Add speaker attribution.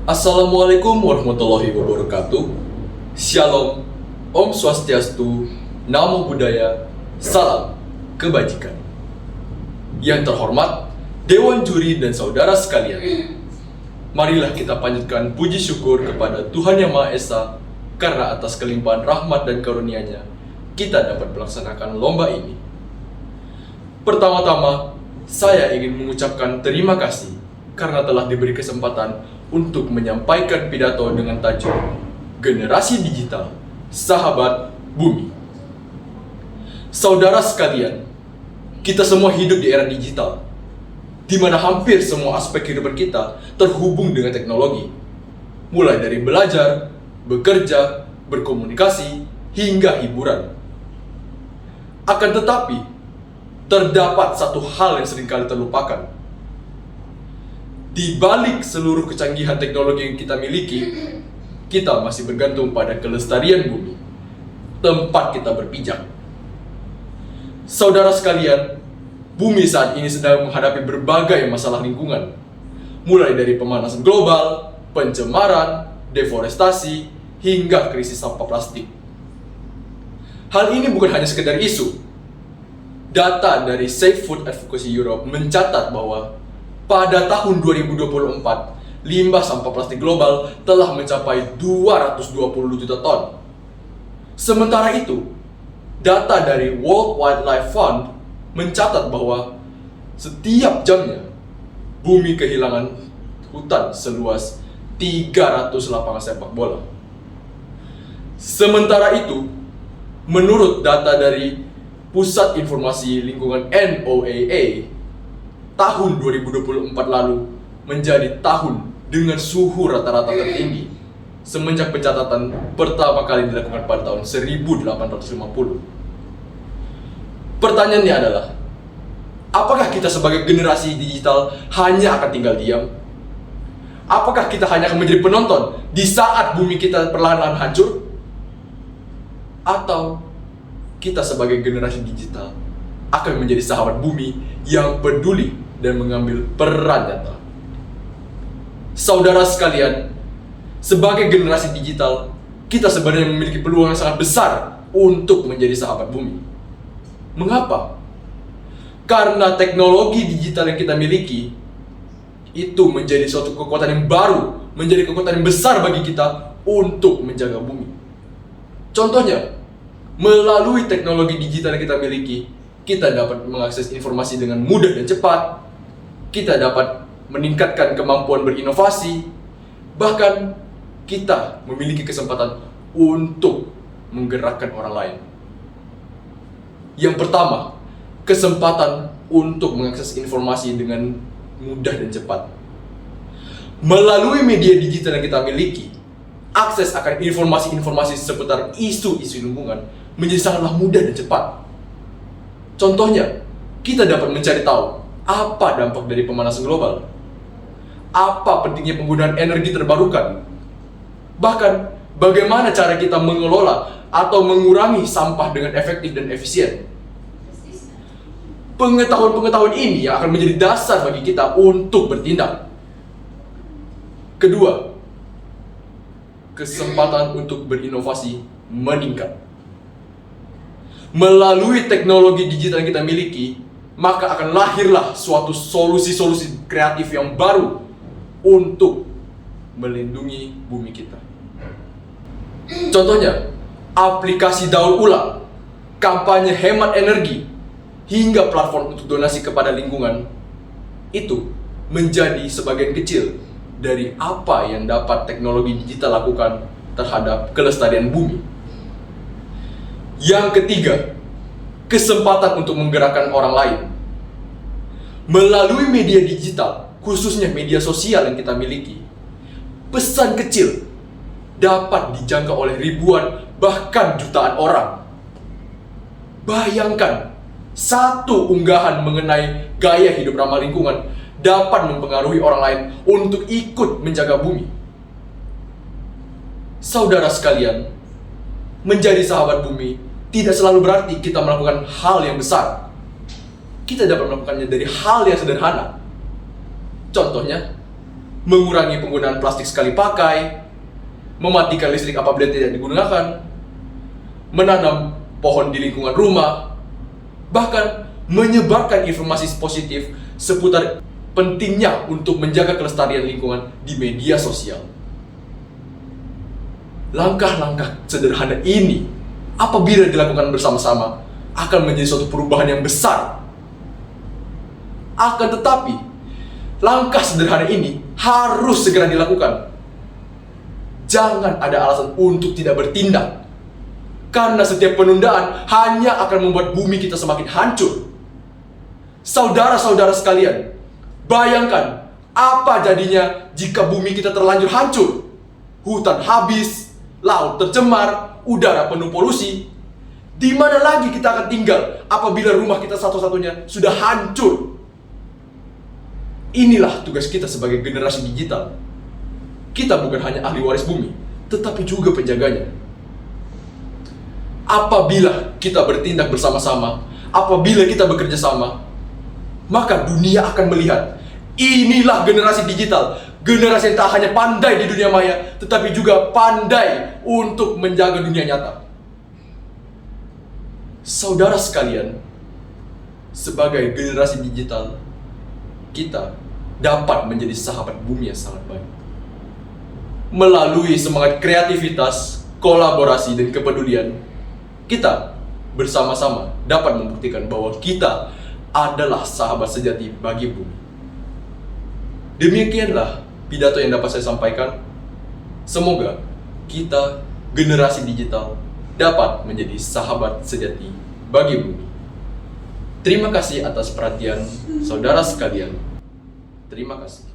Speaker 1: Assalamualaikum warahmatullahi wabarakatuh. Shalom, Om Swastiastu, Namo Buddhaya, Salam Kebajikan. Yang terhormat Dewan Juri dan saudara sekalian, marilah kita panjatkan puji syukur kepada Tuhan Yang Maha Esa karena atas kelimpahan rahmat dan karunia-Nya kita dapat melaksanakan lomba ini. Pertama-tama, saya ingin mengucapkan terima kasih karena telah diberi kesempatan untuk menyampaikan pidato dengan tajuk Generasi Digital, Sahabat Bumi. Saudara sekalian, kita semua hidup di era digital, di mana hampir semua aspek kehidupan kita terhubung dengan teknologi, mulai dari belajar, bekerja, berkomunikasi, hingga hiburan. Akan tetapi, terdapat satu hal yang seringkali terlupakan. Di balik seluruh kecanggihan teknologi yang kita miliki, kita masih bergantung pada kelestarian bumi, tempat kita berpijak. Saudara sekalian, bumi saat ini sedang menghadapi berbagai masalah lingkungan, mulai dari pemanasan global, pencemaran, deforestasi, hingga krisis sampah plastik. Hal ini bukan hanya sekedar isu. Data dari Safe Food Advocacy Europe mencatat bahwa pada tahun 2024, limbah sampah plastik global telah mencapai 220 juta ton. Sementara itu, data dari World Wildlife Fund mencatat bahwa setiap jamnya bumi kehilangan hutan seluas 300 lapangan sepak bola. Sementara itu, menurut data dari Pusat Informasi Lingkungan NOAA, tahun 2024 lalu menjadi tahun dengan suhu rata-rata tertinggi semenjak pencatatan pertama kali dilakukan pada tahun 1850. Pertanyaannya adalah, apakah kita sebagai generasi digital hanya akan tinggal diam? Apakah kita hanya akan menjadi penonton di saat bumi kita perlahan-lahan hancur? Atau kita sebagai generasi digital akan menjadi sahabat bumi yang peduli dan mengambil peran nyata? Saudara sekalian, sebagai generasi digital, kita sebenarnya memiliki peluang yang sangat besar untuk menjadi sahabat bumi. Mengapa? Karena teknologi digital yang kita miliki itu menjadi suatu kekuatan yang baru, menjadi kekuatan yang besar bagi kita untuk menjaga bumi. Contohnya, melalui teknologi digital yang kita miliki, kita dapat mengakses informasi dengan mudah dan cepat. Kita dapat meningkatkan kemampuan berinovasi. Bahkan kita memiliki kesempatan untuk menggerakkan orang lain. Yang pertama, kesempatan untuk mengakses informasi dengan mudah dan cepat. Melalui media digital yang kita miliki, akses akan informasi-informasi seputar isu-isu lingkungan menjadi sangatlah mudah dan cepat. Contohnya, kita dapat mencari tahu apa dampak dari pemanasan global, apa pentingnya penggunaan energi terbarukan, bahkan bagaimana cara kita mengelola atau mengurangi sampah dengan efektif dan efisien. Pengetahuan-pengetahuan ini yang akan menjadi dasar bagi kita untuk bertindak. Kedua, kesempatan untuk berinovasi meningkat. Melalui teknologi digital yang kita miliki, maka akan lahirlah suatu solusi-solusi kreatif yang baru untuk melindungi bumi kita. Contohnya, aplikasi daur ulang, kampanye hemat energi, hingga platform untuk donasi kepada lingkungan, itu menjadi sebagian kecil dari apa yang dapat teknologi digital lakukan terhadap kelestarian bumi. Yang ketiga, kesempatan untuk menggerakkan orang lain. Melalui media digital, khususnya media sosial yang kita miliki, pesan kecil dapat dijangkau oleh ribuan bahkan jutaan orang. Bayangkan, satu unggahan mengenai gaya hidup ramah lingkungan dapat mempengaruhi orang lain untuk ikut menjaga bumi. Saudara sekalian, menjadi sahabat bumi tidak selalu berarti kita melakukan hal yang besar. Kita dapat melakukannya dari hal yang sederhana. Contohnya, mengurangi penggunaan plastik sekali pakai, mematikan listrik apabila tidak digunakan, menanam pohon di lingkungan rumah, bahkan menyebarkan informasi positif seputar pentingnya untuk menjaga kelestarian lingkungan di media sosial. Langkah-langkah sederhana ini, apabila dilakukan bersama-sama, akan menjadi suatu perubahan yang besar. Akan tetapi, langkah sederhana ini harus segera dilakukan. Jangan ada alasan untuk tidak bertindak, karena setiap penundaan hanya akan membuat bumi kita semakin hancur. Saudara-saudara sekalian, bayangkan apa jadinya jika bumi kita terlanjur hancur. Hutan habis, laut tercemar, udara penuh polusi. Di mana lagi kita akan tinggal apabila rumah kita satu-satunya sudah hancur? Inilah tugas kita sebagai generasi digital. Kita bukan hanya ahli waris bumi, tetapi juga penjaganya. Apabila kita bertindak bersama-sama, apabila kita bekerja sama, maka dunia akan melihat inilah generasi digital. Generasi yang tak hanya pandai di dunia maya, tetapi juga pandai untuk menjaga dunia nyata. Saudara sekalian, sebagai generasi digital, kita dapat menjadi sahabat bumi yang sangat baik. Melalui semangat kreativitas, kolaborasi, dan kepedulian, kita bersama-sama dapat membuktikan bahwa kita adalah sahabat sejati bagi bumi. Demikianlah pidato yang dapat saya sampaikan. Semoga kita, generasi digital, dapat menjadi sahabat sejati bagi bumi. Terima kasih atas perhatian saudara sekalian. Terima kasih.